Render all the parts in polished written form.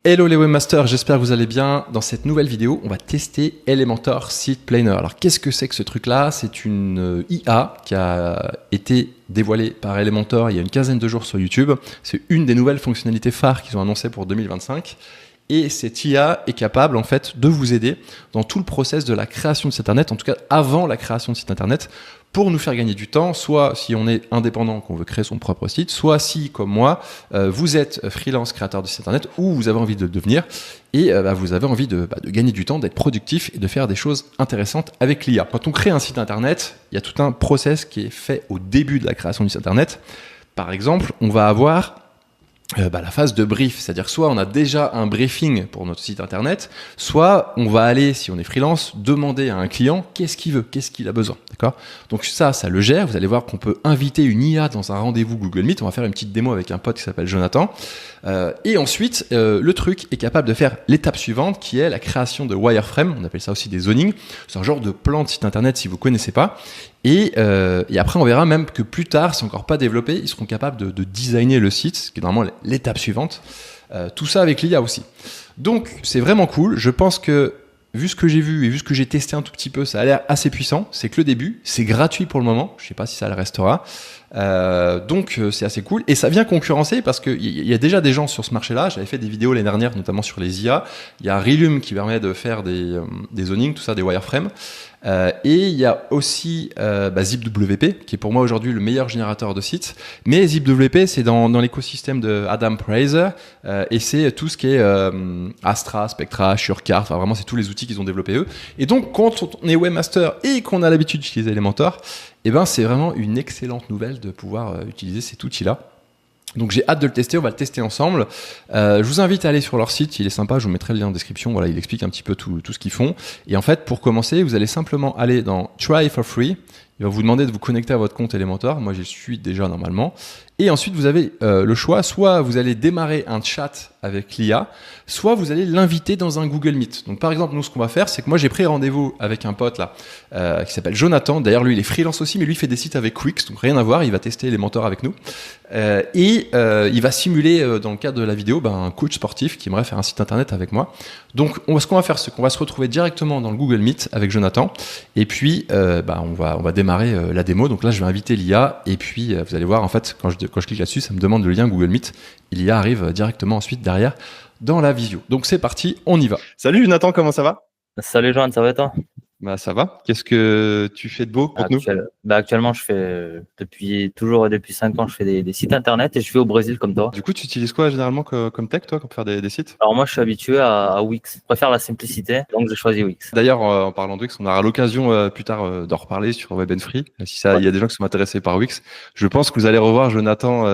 Hello les webmasters, j'espère que vous allez bien. Dans cette nouvelle vidéo, on va tester Elementor Site Planner. Alors qu'est-ce que c'est que ce truc-là? C'est une IA qui a été dévoilée par Elementor il y a une quinzaine de jours sur YouTube. C'est une des nouvelles fonctionnalités phares qu'ils ont annoncées pour 2025. Et cette IA est capable en fait de vous aider dans tout le process de la création de site internet, en tout cas avant la création de site internet, pour nous faire gagner du temps, soit si on est indépendant, qu'on veut créer son propre site, soit si, comme moi, vous êtes freelance créateur de site internet ou vous avez envie de le devenir et vous avez envie de gagner du temps, d'être productif et de faire des choses intéressantes avec l'IA. Quand on crée un site internet, il y a tout un process qui est fait au début de la création du site internet. Par exemple, on va avoir la phase de brief, c'est-à-dire soit on a déjà un briefing pour notre site internet, soit on va aller, si on est freelance, demander à un client qu'est-ce qu'il veut, qu'est-ce qu'il a besoin, d'accord? Donc ça le gère. Vous allez voir qu'on peut inviter une IA dans un rendez-vous Google Meet. On va faire une petite démo avec un pote qui s'appelle Jonathan. Et ensuite, le truc est capable de faire l'étape suivante qui est la création de wireframe. On appelle ça aussi des zonings. C'est un genre de plan de site internet si vous connaissez pas. Et après, on verra même que plus tard, c'est encore pas développé, ils seront capables de designer le site, ce qui est normalement l'étape suivante. Tout ça avec l'IA aussi. Donc, c'est vraiment cool. Je pense que, vu ce que j'ai vu et vu ce que j'ai testé un tout petit peu, ça a l'air assez puissant. C'est que le début. C'est gratuit pour le moment. Je sais pas si ça le restera. Donc, c'est assez cool. Et ça vient concurrencer parce qu'il y a déjà des gens sur ce marché-là. J'avais fait des vidéos l'année dernière, notamment sur les IA. Il y a Relum qui permet de faire des zonings, tout ça, des wireframes. Et il y a aussi ZipWP, qui est pour moi aujourd'hui le meilleur générateur de sites. Mais ZipWP, c'est dans l'écosystème de Adam Praiser, et c'est tout ce qui est Astra, Spectra, Surecart, enfin vraiment c'est tous les outils qu'ils ont développés eux. Et donc quand on est webmaster et qu'on a l'habitude d'utiliser Elementor, c'est vraiment une excellente nouvelle de pouvoir utiliser cet outil-là. Donc j'ai hâte de le tester, on va le tester ensemble. Je vous invite à aller sur leur site, il est sympa, je vous mettrai le lien en description. Voilà, il explique un petit peu tout ce qu'ils font. Et en fait, pour commencer, vous allez simplement aller dans Try for Free. Il va vous demander de vous connecter à votre compte Elementor. Moi, j'y suis déjà normalement. Et ensuite, vous avez le choix. Soit vous allez démarrer un chat avec l'IA, soit vous allez l'inviter dans un Google Meet. Donc, par exemple, nous, ce qu'on va faire, c'est que moi, j'ai pris rendez-vous avec un pote là qui s'appelle Jonathan. D'ailleurs, lui, il est freelance aussi, mais lui, il fait des sites avec Wix. Donc, rien à voir. Il va tester Elementor avec nous. Il va simuler, dans le cadre de la vidéo, un coach sportif qui aimerait faire un site internet avec moi. Donc, ce qu'on va faire, c'est qu'on va se retrouver directement dans le Google Meet avec Jonathan. Et puis, on va démarrer la démo. Donc là, je vais inviter l'IA. Et puis, vous allez voir, en fait, quand je clique là-dessus, ça me demande le lien Google Meet. Et l'IA arrive directement ensuite derrière dans la visio. Donc, c'est parti, on y va. Salut Jonathan, comment ça va? Salut Johan, ça va et toi? Ça va. Qu'est-ce que tu fais de beau pour nous? Actuellement, je fais depuis 5 ans, je fais des sites internet et je vais au Brésil comme toi. Du coup, tu utilises quoi généralement comme tech, toi, pour faire des sites? Alors moi, je suis habitué à Wix. Je préfère la simplicité, donc j'ai choisi Wix. D'ailleurs, en parlant de Wix, on aura l'occasion plus tard d'en reparler sur Web & Free. Si ça, il y a des gens qui sont intéressés par Wix. Je pense que vous allez revoir Jonathan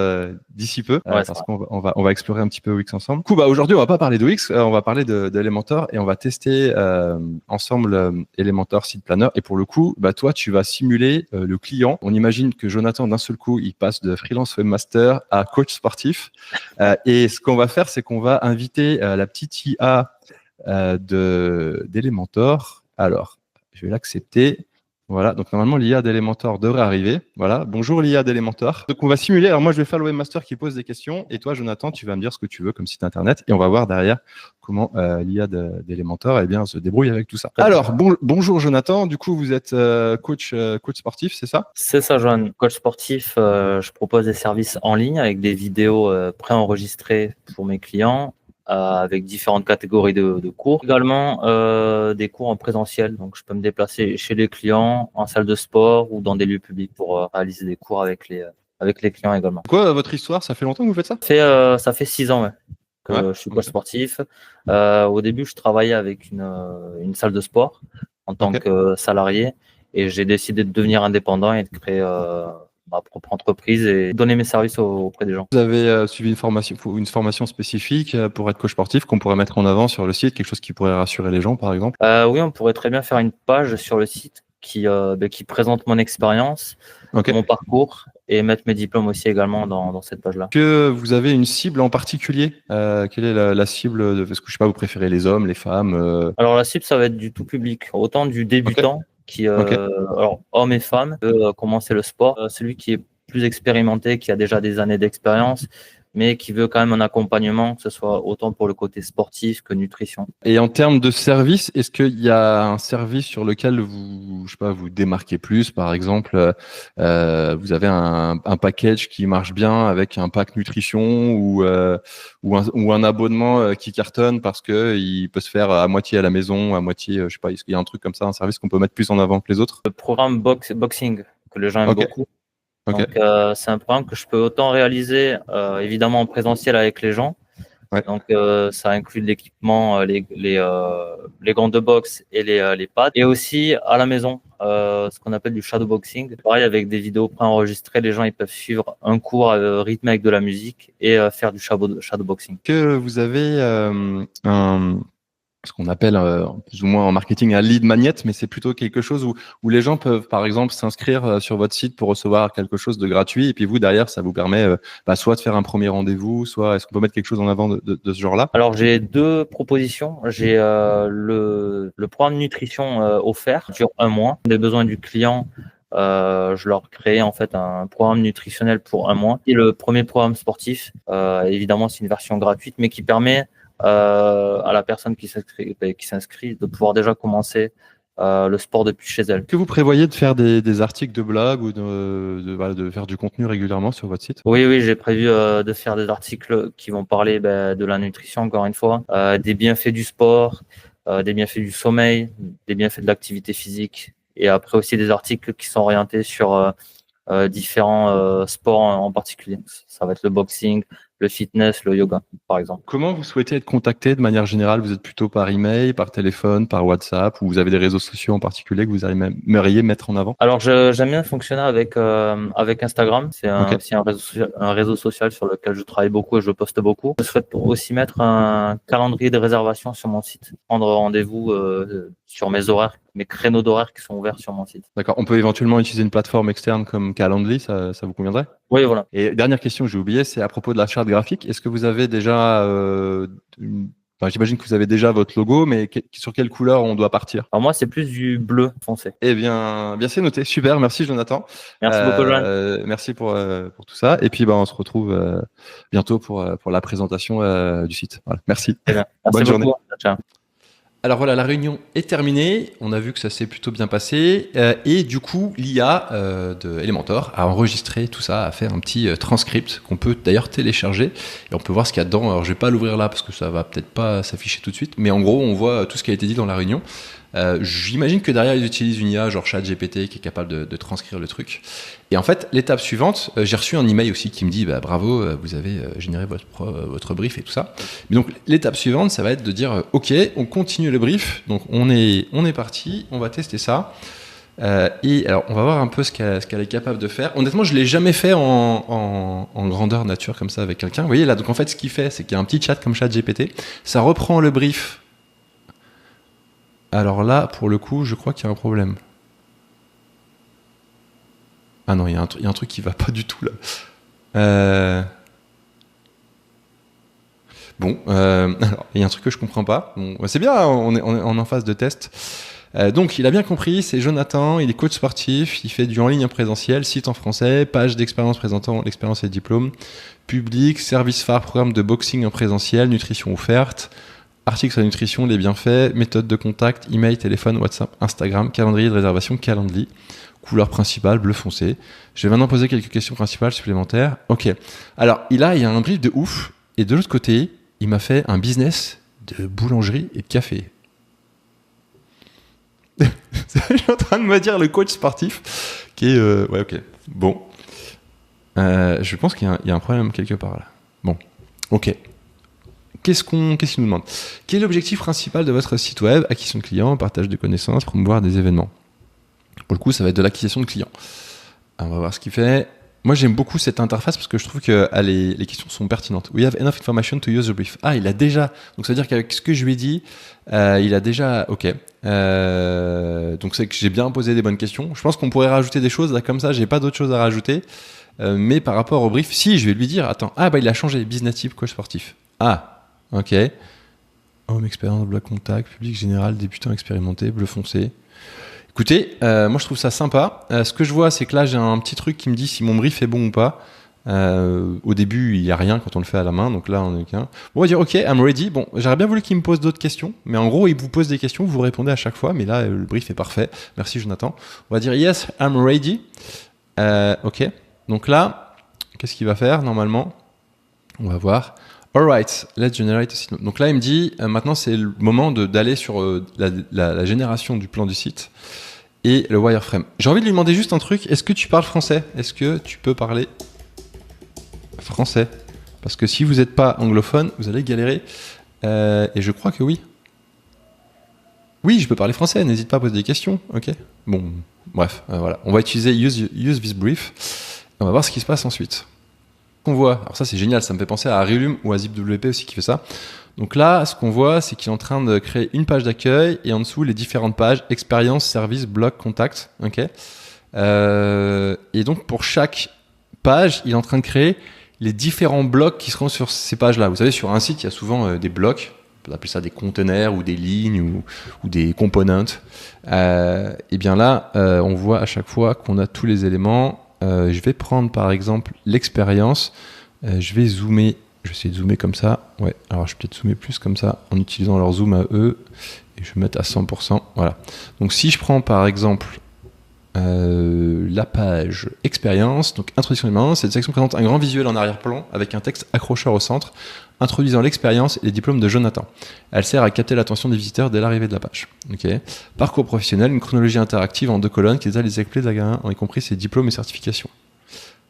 d'ici peu, parce qu'on va explorer un petit peu Wix ensemble. Du coup, aujourd'hui, on va pas parler de Wix, on va parler d'Elementor et on va tester ensemble Elementor Site Planner. Et pour le coup, toi, tu vas simuler le client. On imagine que Jonathan, d'un seul coup, il passe de freelance webmaster à coach sportif. Et ce qu'on va faire, c'est qu'on va inviter la petite IA d'Elementor. Alors, je vais l'accepter. Voilà, donc normalement l'IA d'Elementor devrait arriver. Voilà, bonjour l'IA d'Elementor. Donc on va simuler. Alors moi je vais faire le webmaster qui pose des questions et toi Jonathan tu vas me dire ce que tu veux comme site internet et on va voir derrière comment l'IA d'Elementor se débrouille avec tout ça. Alors bonjour Jonathan, du coup vous êtes coach sportif, c'est ça? C'est ça Johan, coach sportif. Je propose des services en ligne avec des vidéos préenregistrées pour mes clients. Avec différentes catégories de cours. Également des cours en présentiel, donc je peux me déplacer chez les clients, en salle de sport ou dans des lieux publics pour réaliser des cours avec les clients également. Quoi, votre histoire, ça fait longtemps que vous faites ça? Ça fait 6 ans que je suis coach sportif. Au début, je travaillais avec une salle de sport en tant que salarié et j'ai décidé de devenir indépendant et de créer ma propre entreprise et donner mes services auprès des gens. Vous avez suivi une formation spécifique pour être coach sportif qu'on pourrait mettre en avant sur le site, quelque chose qui pourrait rassurer les gens par exemple? Oui, on pourrait très bien faire une page sur le site qui présente mon expérience, mon parcours et mettre mes diplômes aussi également dans cette page-là. Que vous avez une cible en particulier? Quelle est la cible Parce que je sais pas, vous préférez les hommes, les femmes? Alors la cible, ça va être du tout public, autant du débutant alors hommes et femmes, commencer le sport, celui qui est plus expérimenté, qui a déjà des années d'expérience, mais qui veut quand même un accompagnement, que ce soit autant pour le côté sportif que nutrition. Et en termes de service, est-ce qu'il y a un service sur lequel vous, je sais pas, vous démarquez plus? Par exemple, vous avez un package qui marche bien avec un pack nutrition ou un abonnement qui cartonne parce que il peut se faire à moitié à la maison, à moitié, je sais pas, est-ce qu'il y a un truc comme ça, un service qu'on peut mettre plus en avant que les autres? Le programme boxing, que les gens aiment Ok, beaucoup. ok, Donc, c'est un programme que je peux autant réaliser, évidemment en présentiel avec les gens. ouais. Donc, ça inclut de l'équipement, les gants de boxe et les pads. Et aussi à la maison, ce qu'on appelle du shadowboxing. Pareil, avec des vidéos préenregistrées, les gens ils peuvent suivre un cours rythmé avec de la musique et faire du shadowboxing. Que vous avez ce qu'on appelle plus ou moins en marketing un lead magnet, mais c'est plutôt quelque chose où les gens peuvent, par exemple, s'inscrire sur votre site pour recevoir quelque chose de gratuit, et puis vous, derrière, ça vous permet soit de faire un premier rendez-vous, soit est-ce qu'on peut mettre quelque chose en avant de ce genre-là? Alors, j'ai deux propositions. J'ai le programme nutrition offert sur un mois. Des besoins du client, je leur crée en fait un programme nutritionnel pour un mois. Et le premier programme sportif, évidemment, c'est une version gratuite, mais qui permet à la personne qui s'inscrit de pouvoir déjà commencer le sport depuis chez elle. Que vous prévoyez de faire des articles de blog ou voilà, de faire du contenu régulièrement sur votre site? Oui, j'ai prévu de faire des articles qui vont parler de la nutrition, encore une fois, des bienfaits du sport, des bienfaits du sommeil, des bienfaits de l'activité physique, et après aussi des articles qui sont orientés sur différents sports en particulier. Ça va être le boxing, le fitness, le yoga, par exemple. Comment vous souhaitez être contacté de manière générale? Vous êtes plutôt par email, par téléphone, par WhatsApp, ou vous avez des réseaux sociaux en particulier que vous aimeriez mettre en avant? Alors, j'aime bien fonctionner avec Instagram. C'est Ok. aussi un réseau social sur lequel je travaille beaucoup et je poste beaucoup. Je souhaite aussi mettre un calendrier de réservation sur mon site. Prendre rendez-vous sur mes horaires, mes créneaux d'horaires qui sont ouverts sur mon site. D'accord. On peut éventuellement utiliser une plateforme externe comme Calendly, ça vous conviendrait? Oui, voilà. Et dernière question que j'ai oubliée, c'est à propos de la charte graphique. Est-ce que vous avez déjà, enfin, j'imagine que vous avez déjà votre logo, mais sur quelle couleur on doit partir? Alors moi, c'est plus du bleu foncé. Eh bien, bien c'est noté. Super, merci Jonathan. Merci beaucoup, Joanne. Merci pour tout ça. Et puis, on se retrouve bientôt pour la présentation du site. Voilà. Merci. Très bien. Merci Bonne beaucoup. journée. Ciao. Alors voilà, la réunion est terminée. On a vu que ça s'est plutôt bien passé. Et du coup, l'IA de Elementor a enregistré tout ça, a fait un petit transcript qu'on peut d'ailleurs télécharger. Et on peut voir ce qu'il y a dedans. Alors je vais pas l'ouvrir là parce que ça va peut-être pas s'afficher tout de suite. Mais en gros, on voit tout ce qui a été dit dans la réunion. J'imagine que derrière, ils utilisent une IA genre ChatGPT qui est capable de transcrire le truc. Et en fait, l'étape suivante, j'ai reçu un email aussi qui me dit bravo, vous avez généré votre brief et tout ça. Mais donc, l'étape suivante, ça va être de dire ok, on continue le brief. Donc, on est parti, on va tester ça. Et alors, on va voir un peu ce qu'elle est capable de faire. Honnêtement, je l'ai jamais fait en grandeur nature comme ça avec quelqu'un. Vous voyez là, donc en fait, ce qu'il fait, c'est qu'il y a un petit chat comme ChatGPT. Ça reprend le brief. Alors là, pour le coup, je crois qu'il y a un problème. Ah non, il y a un truc qui va pas du tout là. Bon, alors, il y a un truc que je comprends pas. Bon, c'est bien, on est en phase de test. Donc, il a bien compris, c'est Jonathan, il est coach sportif, il fait du en ligne en présentiel, site en français, page d'expérience présentant l'expérience et le diplôme, public, service phare, programme de boxing en présentiel, nutrition offerte, article sur la nutrition, les bienfaits, méthode de contact, email, téléphone, WhatsApp, Instagram, calendrier de réservation, Calendly, couleur principale, bleu foncé. Je vais maintenant poser quelques questions principales supplémentaires. Ok. Alors, il y a un brief de ouf, et de l'autre côté, il m'a fait un business de boulangerie et de café. Je suis en train de me dire le coach sportif qui est... ouais, ok. Bon. Je pense qu'il y a un problème quelque part là. Bon. Ok. Qu'est-ce qu'il nous demande? Quel est l'objectif principal de votre site web? Acquisition de clients, partage de connaissances, promouvoir des événements. Pour le coup, ça va être de l'acquisition de clients. Alors, on va voir ce qu'il fait. Moi, j'aime beaucoup cette interface parce que je trouve que les questions sont pertinentes. We have enough information to use the brief. Ah, il a déjà... Donc, ça veut dire qu'avec ce que je lui ai dit, il a déjà... Ok. Donc, c'est que j'ai bien posé des bonnes questions. Je pense qu'on pourrait rajouter des choses. Là, comme ça, j'ai pas d'autres choses à rajouter. Mais par rapport au brief, si, je vais lui dire, attends, il a changé. Business type, coach sportif. Ah, ok. Home expérience, blog contact, public général, débutant expérimenté, bleu foncé. Écoutez, moi je trouve ça sympa. Ce que je vois, c'est que là j'ai un petit truc qui me dit si mon brief est bon ou pas. Au début, il n'y a rien quand on le fait à la main, donc là, on est qu'un. Bon, on va dire OK, I'm ready. Bon, j'aurais bien voulu qu'il me pose d'autres questions, mais en gros, il vous pose des questions, vous répondez à chaque fois, mais là, le brief est parfait. Merci, Jonathan. On va dire Yes, I'm ready. OK. Donc là, qu'est-ce qu'il va faire normalement? On va voir. Alright, let's generate a site. Donc là, il me dit maintenant, c'est le moment d'aller sur la génération du plan du site et le wireframe. J'ai envie de lui demander juste un truc. Est-ce que tu parles français? Est-ce que tu peux parler français? Parce que si vous n'êtes pas anglophone, vous allez galérer. Et je crois que oui. Oui, je peux parler français. N'hésite pas à poser des questions. Ok. Bon, bref, voilà. On va utiliser use this brief. On va voir ce qui se passe ensuite. On voit, alors ça c'est génial, ça me fait penser à Relume ou à ZipWP aussi qui fait ça. Donc là, ce qu'on voit, c'est qu'il est en train de créer une page d'accueil et en dessous les différentes pages, expérience, service, blog, contact. Ok. Et donc pour chaque page, il est en train de créer les différents blocs qui seront sur ces pages-là. Vous savez, sur un site, il y a souvent des blocs, on peut appeler ça des containers ou des lignes ou des components. Et bien là, on voit à chaque fois qu'on a tous les éléments. Je vais prendre par exemple l'expérience. Je vais zoomer. Je vais essayer de zoomer comme ça. Ouais, alors je vais peut-être zoomer plus comme ça en utilisant leur zoom à eux. Et je vais mettre à 100%. Voilà. Donc si je prends par exemple la page expérience, donc introduction d'expérience, cette section présente un grand visuel en arrière-plan avec un texte accrocheur au centre, introduisant l'expérience et les diplômes de Jonathan. Elle sert à capter l'attention des visiteurs dès l'arrivée de la page. Okay. Parcours professionnel, une chronologie interactive en 2 colonnes qui détaille les éclés de la gamin, y compris ses diplômes et certifications.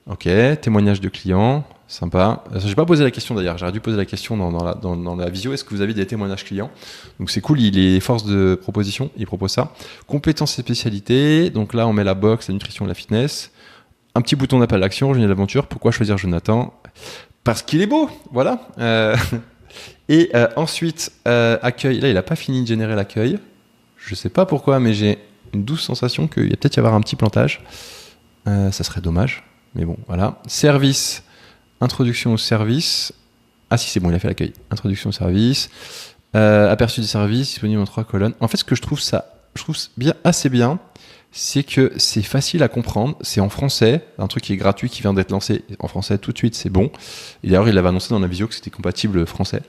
Ok, témoignage de clients, sympa. Je n'ai pas posé la question d'ailleurs, j'aurais dû poser la question dans la visio, est-ce que vous avez des témoignages clients? Donc c'est cool, il est force de proposition, il propose ça. Compétences et spécialités, donc là on met la boxe, la nutrition et la fitness. Un petit bouton d'appel à l'action, génial aventure, pourquoi choisir Jonathan? Parce qu'il est beau, voilà. Et ensuite, accueil, là il n'a pas fini de générer l'accueil. Je ne sais pas pourquoi, mais j'ai une douce sensation qu'il y a peut-être y avoir un petit plantage. Ça serait dommage. Mais bon, voilà. Service, introduction au service. Ah si, c'est bon, il a fait l'accueil. Introduction au service. Aperçu du service, disponible en 3 colonnes. En fait, ce que je trouve bien, assez bien, c'est que c'est facile à comprendre. C'est en français, un truc qui est gratuit, qui vient d'être lancé en français tout de suite, c'est bon. Et d'ailleurs, il avait annoncé dans la visio que c'était compatible français.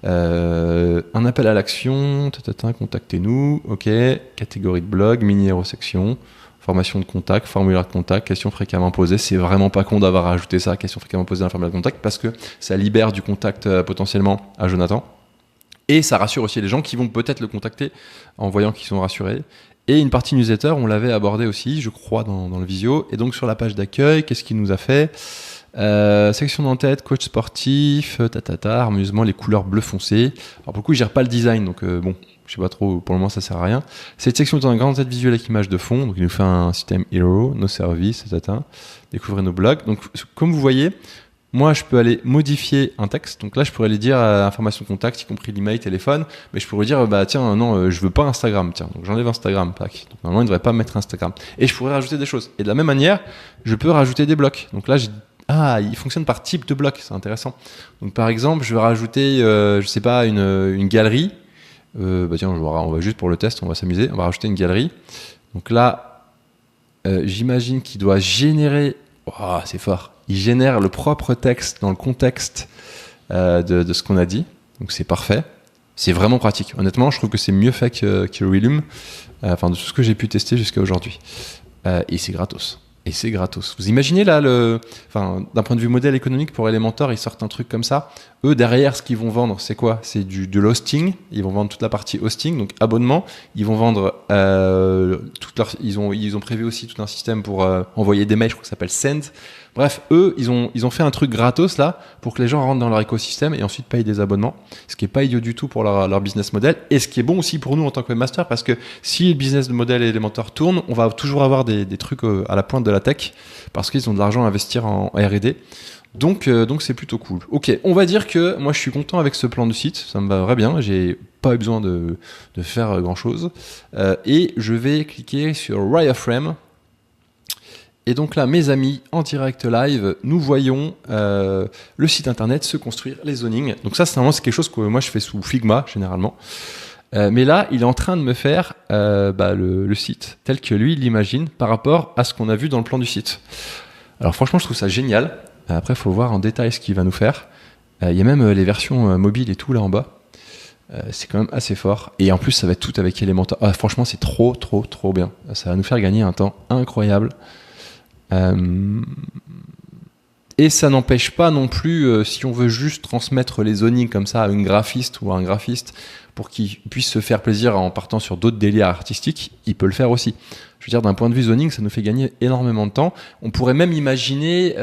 Un appel à l'action, contactez-nous, ok. Catégorie de blog, mini-hérosection. Formation de contact, formulaire de contact, questions fréquemment posées. C'est vraiment pas con d'avoir ajouté ça, questions fréquemment posées dans le formulaire de contact, parce que ça libère du contact potentiellement à Jonathan. Et ça rassure aussi les gens qui vont peut-être le contacter en voyant qu'ils sont rassurés. Et une partie newsletter, on l'avait abordé aussi, je crois, dans le visio. Et donc sur la page d'accueil, qu'est-ce qu'il nous a fait? Section d'en-tête, coach sportif, amusement, les couleurs bleu foncé. Alors pour le coup, il gère pas le design, donc bon, je sais pas trop, pour le moment ça sert à rien. Cette section est un grand tête visuel avec image de fond, donc il nous fait un système hero, nos services, découvrez nos blogs. Donc comme vous voyez, moi je peux aller modifier un texte, donc là je pourrais aller dire information contact, y compris l'email, téléphone, mais je pourrais dire bah tiens non, je veux pas Instagram, tiens, donc j'enlève Instagram, pack. Donc normalement il ne devrait pas mettre Instagram. Et je pourrais rajouter des choses. Et de la même manière, je peux rajouter des blocs. Donc là il fonctionne par type de bloc, c'est intéressant. Donc par exemple, je vais rajouter, je sais pas, une galerie. Tiens, on va juste pour le test, on va s'amuser. On va rajouter une galerie. Donc là, j'imagine qu'il doit générer. Oh, c'est fort. Il génère le propre texte dans le contexte de ce qu'on a dit. Donc c'est parfait. C'est vraiment pratique. Honnêtement, je trouve que c'est mieux fait que Relume. Enfin, de tout ce que j'ai pu tester jusqu'à aujourd'hui. Et c'est gratos. Et c'est gratos. Vous imaginez là, d'un point de vue modèle économique pour Elementor, ils sortent un truc comme ça. Eux, derrière, ce qu'ils vont vendre, c'est quoi? C'est de l'hosting. Ils vont vendre toute la partie hosting, donc abonnement. Ils vont vendre ils ont prévu aussi tout un système pour envoyer des mails, je crois que ça s'appelle Send. Bref, eux, ils ont fait un truc gratos là pour que les gens rentrent dans leur écosystème et ensuite payent des abonnements. Ce qui est pas idiot du tout pour leur business model et ce qui est bon aussi pour nous en tant que webmaster parce que si le business model Elementor tourne, on va toujours avoir des trucs à la pointe de la tech parce qu'ils ont de l'argent à investir en R&D. Donc c'est plutôt cool. Ok, on va dire que moi je suis content avec ce plan de site, ça me va très bien, j'ai pas eu besoin de faire grand chose. Et je vais cliquer sur Wireframe. Et donc là, mes amis, en direct live, nous voyons le site internet se construire, les zonings. Donc ça, c'est quelque chose que moi je fais sous Figma généralement. Mais là, il est en train de me faire le site tel que lui il l'imagine par rapport à ce qu'on a vu dans le plan du site. Alors franchement, je trouve ça génial. Après, il faut voir en détail ce qu'il va nous faire. Il y a même les versions mobiles et tout là en bas. C'est quand même assez fort. Et en plus, ça va être tout avec Elementor. Franchement, c'est trop bien. Ça va nous faire gagner un temps incroyable. Et ça n'empêche pas non plus, si on veut juste transmettre les zonings comme ça à une graphiste ou à un graphiste pour qu'il puisse se faire plaisir en partant sur d'autres délires artistiques, il peut le faire aussi. Je veux dire, d'un point de vue zoning, ça nous fait gagner énormément de temps. On pourrait même imaginer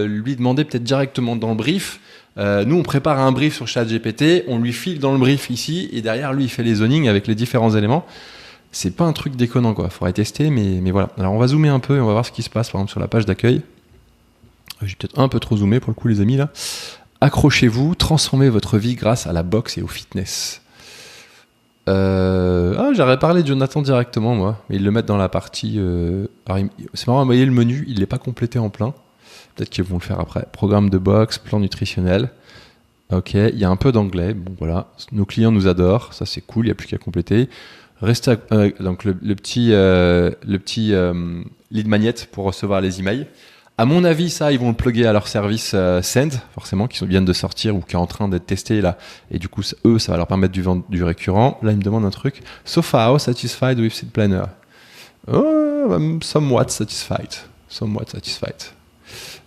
lui demander peut-être directement dans le brief. Nous, on prépare un brief sur ChatGPT, on lui file dans le brief ici, et derrière, lui, il fait les zonings avec les différents éléments. C'est pas un truc déconnant, quoi. Faudrait tester, mais voilà. Alors, on va zoomer un peu et on va voir ce qui se passe, par exemple, sur la page d'accueil. J'ai peut-être un peu trop zoomé pour le coup, les amis, là. Accrochez-vous, transformez votre vie grâce à la boxe et au fitness. J'aurais parlé de Jonathan directement, moi. Mais ils le mettent dans la partie... c'est marrant, vous voyez le menu, il n'est pas complété en plein. Peut-être qu'ils vont le faire après. Programme de boxe, plan nutritionnel. Ok, il y a un peu d'anglais. Bon, voilà. Nos clients nous adorent. Ça, c'est cool. Il n'y a plus qu'à compléter. Donc, le petit lead magnet pour recevoir les emails. À mon avis, ça, ils vont le plugger à leur service Send, forcément, qui viennent de sortir ou qui est en train d'être testé là. Et du coup, ça va leur permettre du récurrent. Là, ils me demandent un truc. So far, satisfied with Seed Planner? Oh, I'm somewhat satisfied.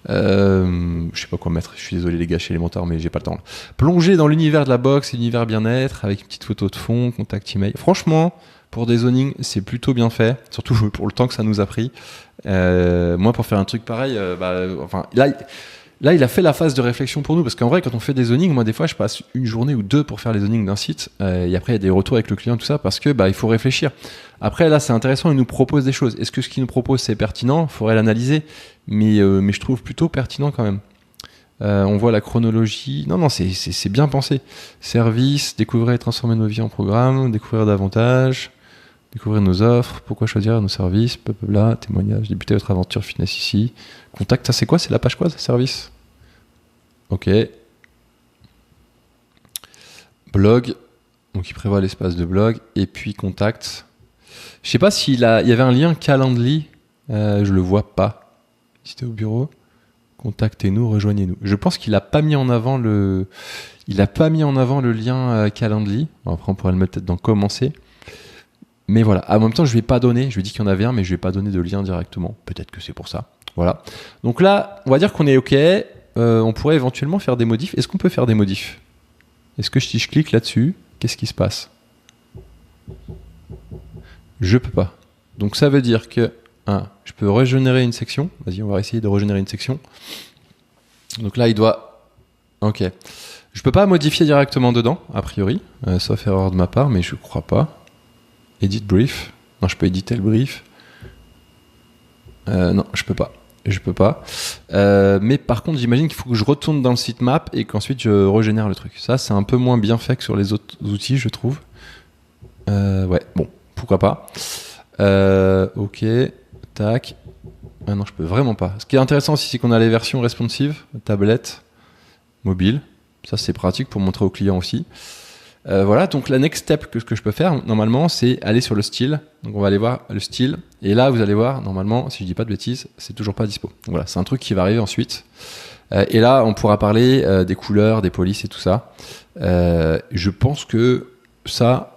Je sais pas quoi mettre, je suis désolé les gars chez Elementor, mais j'ai pas le temps. Plonger dans l'univers de la boxe, l'univers bien-être, avec une petite photo de fond, contact email. Franchement, pour des zonings, c'est plutôt bien fait, surtout pour le temps que ça nous a pris. Moi, pour faire un truc pareil, là, il a fait la phase de réflexion pour nous, parce qu'en vrai, quand on fait des zonings, moi, des fois, je passe une journée ou deux pour faire les zonings d'un site, et après, il y a des retours avec le client, tout ça, parce que il faut réfléchir. Après, là, c'est intéressant, il nous propose des choses. Est-ce que ce qu'il nous propose, c'est pertinent? Il faudrait l'analyser, mais je trouve plutôt pertinent quand même. On voit la chronologie. Non, c'est bien pensé. Service, découvrir et transformer nos vies en programme, découvrir davantage, découvrir nos offres, pourquoi choisir nos services, blablabla, témoignage, débuter votre aventure fitness ici. Contact, ça c'est quoi? C'est la page quoi, ça, service? Ok. Blog, donc il prévoit l'espace de blog, et puis contact. Je sais pas il y avait un lien Calendly, je le vois pas. Si t'es au bureau, contactez-nous, rejoignez-nous. Je pense qu'il a pas mis en avant le lien Calendly. Bon, après on pourrait le mettre peut-être dans commencer. Mais voilà, en même temps je lui ai dit qu'il y en avait un, mais je lui ai pas donné de lien directement. Peut-être que c'est pour ça. Voilà. Donc là, on va dire qu'on est OK. On pourrait éventuellement faire des modifs. Est-ce qu'on peut faire des modifs? Est-ce que si je clique là-dessus, qu'est-ce qui se passe? Je peux pas. Donc ça veut dire que je peux régénérer une section. Vas-y, on va essayer de régénérer une section. Donc là, il doit... Ok. Je peux pas modifier directement dedans, a priori, sauf erreur de ma part, mais je crois pas. Edit brief. Non, je peux éditer le brief. Non, je peux pas. Mais par contre, j'imagine qu'il faut que je retourne dans le sitemap et qu'ensuite je régénère le truc. Ça, c'est un peu moins bien fait que sur les autres outils, je trouve. Ouais, bon, pourquoi pas. Ok, tac. Ah non, je peux vraiment pas. Ce qui est intéressant aussi, c'est qu'on a les versions responsive, tablette, mobile. Ça, c'est pratique pour montrer aux clients aussi. Voilà, donc la next step que je peux faire, normalement, c'est aller sur le style. Donc on va aller voir le style. Et là, vous allez voir, normalement, si je dis pas de bêtises, c'est toujours pas dispo. Donc voilà, c'est un truc qui va arriver ensuite. Et là, on pourra parler des couleurs, des polices et tout ça. Je pense que ça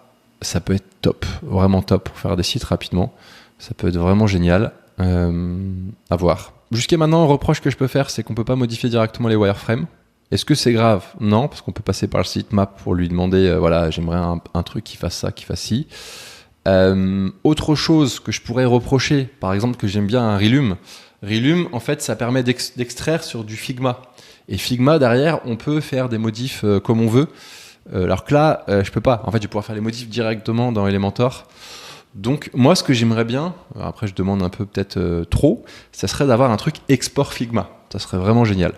peut être top, vraiment top pour faire des sites rapidement. Ça peut être vraiment génial. À voir. Jusqu'à maintenant, un reproche que je peux faire, c'est qu'on peut pas modifier directement les wireframes. Est-ce que c'est grave? Non, parce qu'on peut passer par le sitemap pour lui demander, voilà, j'aimerais un truc qui fasse ça, qui fasse ci. Autre chose que je pourrais reprocher, par exemple, que j'aime bien un Relume. Relume, en fait, ça permet d'extraire sur du Figma. Et Figma, derrière, on peut faire des modifs comme on veut. Alors que là, je peux pas. En fait, je vais pouvoir faire les modifs directement dans Elementor. Donc, moi, ce que j'aimerais bien, après je demande un peu peut-être trop, ça serait d'avoir un truc export Figma. Ça serait vraiment génial.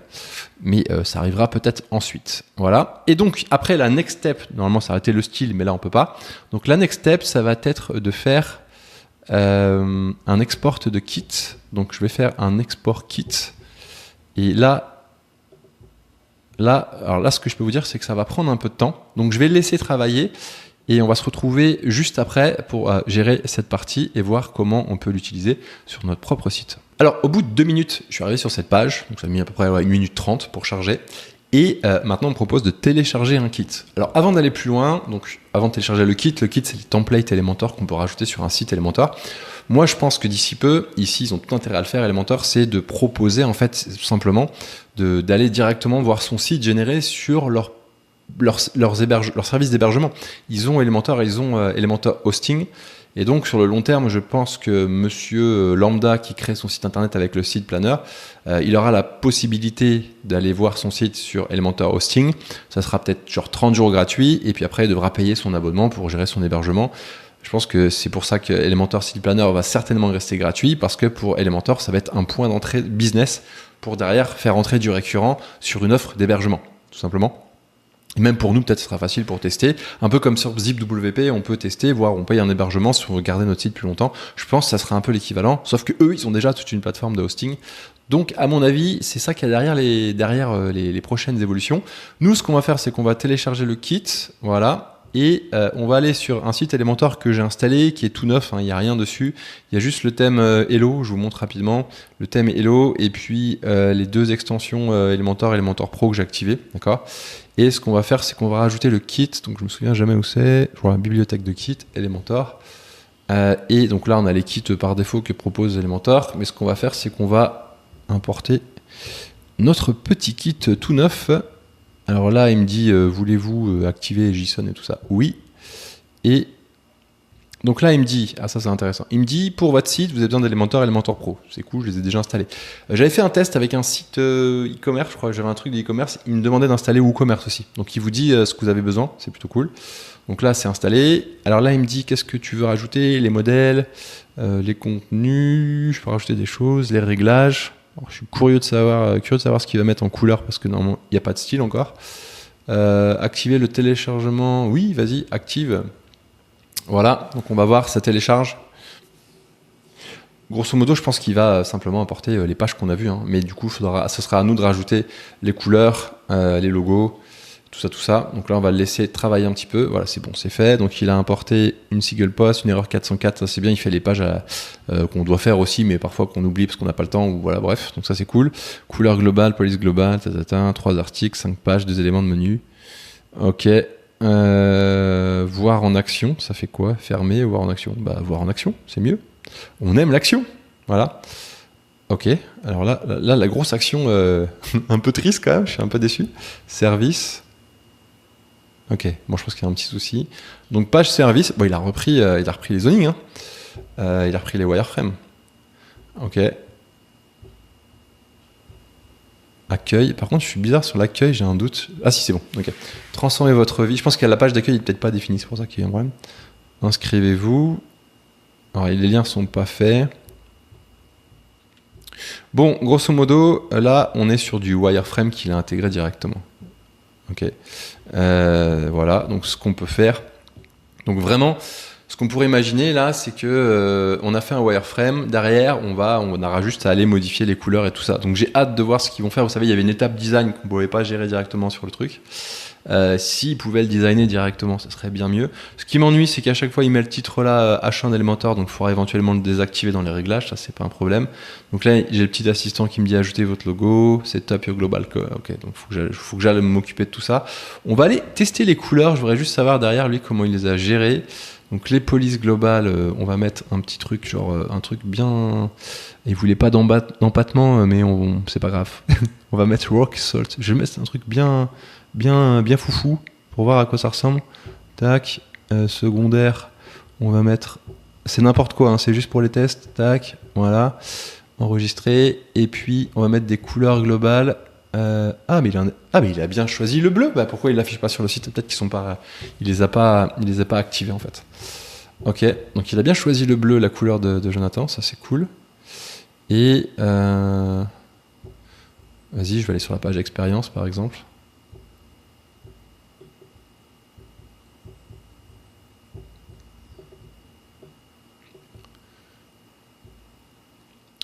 Mais ça arrivera peut-être ensuite. Voilà. Et donc, après la next step, normalement, ça aurait été le style, mais là, on peut pas. Donc, la next step, ça va être de faire un export de kit. Donc, je vais faire un export kit. Et là, ce que je peux vous dire, c'est que ça va prendre un peu de temps. Donc, je vais le laisser travailler. Et on va se retrouver juste après pour gérer cette partie et voir comment on peut l'utiliser sur notre propre site. Alors, au bout de 2 minutes, je suis arrivé sur cette page. Donc, ça a mis à peu près 1 minute 30 pour charger. Et maintenant, on me propose de télécharger un kit. Alors, avant d'aller plus loin, donc avant de télécharger le kit, c'est les templates Elementor qu'on peut rajouter sur un site Elementor. Moi, je pense que d'ici peu, ici, ils ont tout intérêt à le faire, Elementor, c'est de proposer, en fait, tout simplement, d'aller directement voir son site généré sur leur service d'hébergement. Ils ont Elementor et ils ont Elementor Hosting. Et donc, sur le long terme, je pense que monsieur Lambda qui crée son site internet avec le site Planner, il aura la possibilité d'aller voir son site sur Elementor Hosting. Ça sera peut-être genre 30 jours gratuit et puis après, il devra payer son abonnement pour gérer son hébergement. Je pense que c'est pour ça que Elementor Site Planner va certainement rester gratuit parce que pour Elementor, ça va être un point d'entrée business pour derrière faire entrer du récurrent sur une offre d'hébergement, tout simplement. Et même pour nous, peut-être ce sera facile pour tester. Un peu comme sur ZipWP, on peut tester, voire on paye un hébergement si on veut garder notre site plus longtemps. Je pense que ça sera un peu l'équivalent, sauf que eux, ils ont déjà toute une plateforme de hosting. Donc, à mon avis, c'est ça qu'il y a derrière les prochaines évolutions. Nous, ce qu'on va faire, c'est qu'on va télécharger le kit, voilà, et on va aller sur un site Elementor que j'ai installé, qui est tout neuf, hein, il n'y a rien dessus. Il y a juste le thème Hello, je vous montre rapidement. Le thème Hello, et puis les 2 extensions Elementor et Elementor Pro que j'ai activées, d'accord. Et ce qu'on va faire, c'est qu'on va rajouter le kit. Donc je me souviens jamais où c'est. Je vois la bibliothèque de kit, Elementor. Et donc là, on a les kits par défaut que propose Elementor. Mais ce qu'on va faire, c'est qu'on va importer notre petit kit tout neuf. Alors là, il me dit, voulez-vous activer JSON et tout ça? Oui. Et donc là, il me dit, ah ça c'est intéressant, il me dit, pour votre site, vous avez besoin d'Elementor, Elementor Pro. C'est cool, je les ai déjà installés. J'avais fait un test avec un site e-commerce, je crois que j'avais un truc de e-commerce, il me demandait d'installer WooCommerce aussi. Donc il vous dit ce que vous avez besoin, c'est plutôt cool. Donc là, c'est installé. Alors là, il me dit, qu'est-ce que tu veux rajouter? Les modèles, les contenus, je peux rajouter des choses, les réglages. Alors, je suis curieux de savoir ce qu'il va mettre en couleur, parce que normalement, il n'y a pas de style encore. Activer le téléchargement, oui, vas-y, active. Voilà, donc on va voir, ça télécharge. Grosso modo, je pense qu'il va simplement apporter les pages qu'on a vues, hein. Mais du coup, ce sera à nous de rajouter les couleurs, les logos, tout ça. Donc là, on va le laisser travailler un petit peu. Voilà, c'est bon, c'est fait. Donc il a importé une single post, une erreur 404, ça c'est bien, il fait les pages qu'on doit faire aussi, mais parfois qu'on oublie parce qu'on n'a pas le temps, ou voilà, bref, donc ça c'est cool. Couleur globale, police globale, 3 articles, 5 pages, 2 éléments de menu. Ok. Voir en action, ça fait quoi? Fermer, voir en action. Bah, voir en action, c'est mieux. On aime l'action. Voilà. Ok. Alors là, la grosse action, un peu triste quand même, je suis un peu déçu. Service. Ok. Bon, je pense qu'il y a un petit souci. Donc, page service. Bon, il a repris les zonings, hein. Il a repris les wireframes. Ok. Accueil. Par contre, je suis bizarre sur l'accueil, j'ai un doute. Ah si, c'est bon. Ok. Transformez votre vie. Je pense que la page d'accueil n'est peut-être pas définie, c'est pour ça qu'il y a un problème. Inscrivez-vous. Alors, les liens sont pas faits. Bon, grosso modo, là, on est sur du wireframe qu'il a intégré directement. Ok. Voilà. Donc, ce qu'on peut faire. Donc, vraiment. Ce qu'on pourrait imaginer là, c'est que on a fait un wireframe, derrière on aura juste à aller modifier les couleurs et tout ça. Donc j'ai hâte de voir ce qu'ils vont faire. Vous savez, il y avait une étape design qu'on ne pouvait pas gérer directement sur le truc. S'ils pouvaient le designer directement, ça serait bien mieux. Ce qui m'ennuie, c'est qu'à chaque fois, il met le titre là, H1 Elementor, donc il faudra éventuellement le désactiver dans les réglages, ça c'est pas un problème. Donc là, j'ai le petit assistant qui me dit ajouter votre logo, setup your global code. Ok, donc faut que j'aille m'occuper de tout ça. On va aller tester les couleurs, je voudrais juste savoir derrière lui comment il les a gérées. Donc les polices globales, on va mettre un petit truc, genre un truc bien... Il voulait pas d'empattement, mais c'est pas grave. On va mettre rock salt. Je vais mettre un truc bien foufou pour voir à quoi ça ressemble. Tac, secondaire, on va mettre... C'est n'importe quoi, hein, c'est juste pour les tests. Tac, voilà, enregistrer. Et puis on va mettre des couleurs globales. Mais il a bien choisi le bleu. Bah, pourquoi il l'affiche pas sur le site? Peut-être qu'ils sont pas, il les a pas activés en fait. Ok, donc il a bien choisi le bleu, la couleur de Jonathan, ça c'est cool. Et vas-y, je vais aller sur la page expérience par exemple.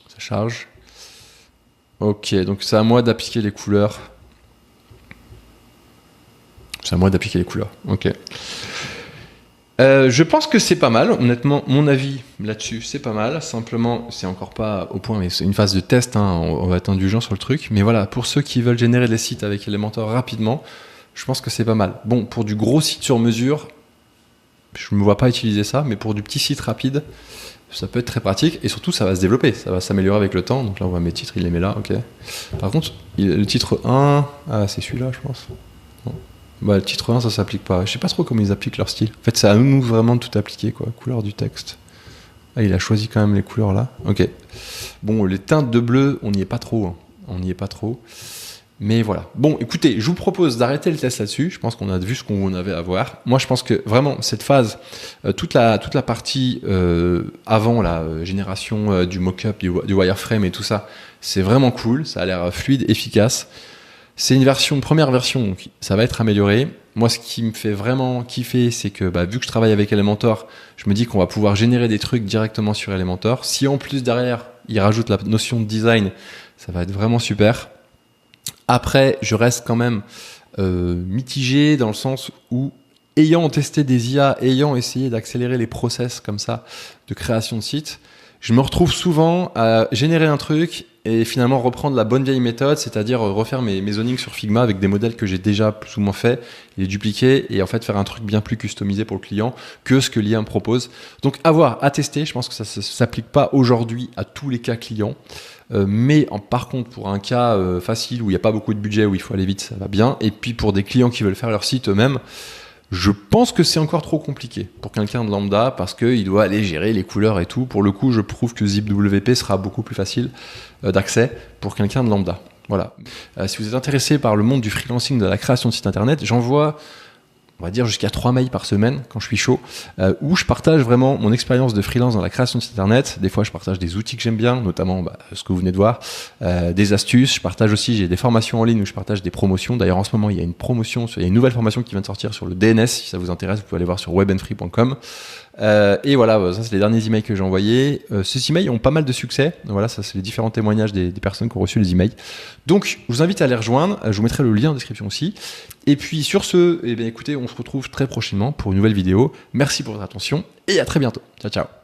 Ça charge. Ok, donc c'est à moi d'appliquer les couleurs. Ok. Je pense que c'est pas mal. Honnêtement, mon avis là-dessus, c'est pas mal. Simplement, c'est encore pas au point, mais c'est une phase de test. Hein. On va être indulgent sur le truc. Mais voilà, pour ceux qui veulent générer des sites avec Elementor rapidement, je pense que c'est pas mal. Bon, pour du gros site sur mesure, je ne me vois pas utiliser ça. Mais pour du petit site rapide, ça peut être très pratique. Et surtout, ça va se développer. Ça va s'améliorer avec le temps. Donc là, on voit mes titres, il les met là. Ok. Par contre, le titre 1, c'est celui-là, je pense. Bon. Bah, le titre 1, ça s'applique pas. Je sais pas trop comment ils appliquent leur style. En fait, c'est à nous vraiment de tout appliquer, quoi. Couleur du texte. Ah, il a choisi quand même les couleurs là. Ok. Bon, les teintes de bleu, on n'y est pas trop. Hein. On n'y est pas trop. Mais voilà. Bon, écoutez, je vous propose d'arrêter le test là-dessus. Je pense qu'on a vu ce qu'on avait à voir. Moi, je pense que vraiment, cette phase, toute la partie avant la génération du mock-up, du wireframe et tout ça, c'est vraiment cool. Ça a l'air fluide, efficace. C'est une première version, donc ça va être amélioré. Moi, ce qui me fait vraiment kiffer, c'est que vu que je travaille avec Elementor, je me dis qu'on va pouvoir générer des trucs directement sur Elementor. Si en plus derrière, il rajoute la notion de design, ça va être vraiment super. Après, je reste quand même mitigé dans le sens où, ayant testé des IA, ayant essayé d'accélérer les process comme ça de création de sites, je me retrouve souvent à générer un truc et finalement reprendre la bonne vieille méthode, c'est-à-dire refaire mes zonings sur Figma avec des modèles que j'ai déjà plus ou moins fait, les dupliquer et en fait faire un truc bien plus customisé pour le client que ce que l'IA me propose. Donc à tester, je pense que ça ne s'applique pas aujourd'hui à tous les cas clients, mais par contre pour un cas facile où il n'y a pas beaucoup de budget, où il faut aller vite, ça va bien. Et puis pour des clients qui veulent faire leur site eux-mêmes, je pense que c'est encore trop compliqué pour quelqu'un de lambda parce qu'il doit aller gérer les couleurs et tout. Pour le coup, je prouve que ZipWP sera beaucoup plus facile d'accès pour quelqu'un de lambda. Voilà. Si vous êtes intéressé par le monde du freelancing, de la création de site internet, j'envoie, on va dire, jusqu'à 3 mails par semaine quand je suis chaud, où je partage vraiment mon expérience de freelance dans la création de site internet. Des fois, je partage des outils que j'aime bien, notamment ce que vous venez de voir, des astuces. Je partage aussi, j'ai des formations en ligne où je partage des promotions. D'ailleurs, en ce moment, il y a une nouvelle formation qui vient de sortir sur le DNS. Si ça vous intéresse, vous pouvez aller voir sur webandfree.com. Et voilà, ça c'est les derniers emails que j'ai envoyés. Ces emails ont pas mal de succès. Voilà, ça c'est les différents témoignages des personnes qui ont reçu les emails. Donc, je vous invite à les rejoindre. Je vous mettrai le lien en description aussi. Et puis sur ce, eh bien, écoutez, on se retrouve très prochainement pour une nouvelle vidéo. Merci pour votre attention et à très bientôt. Ciao, ciao.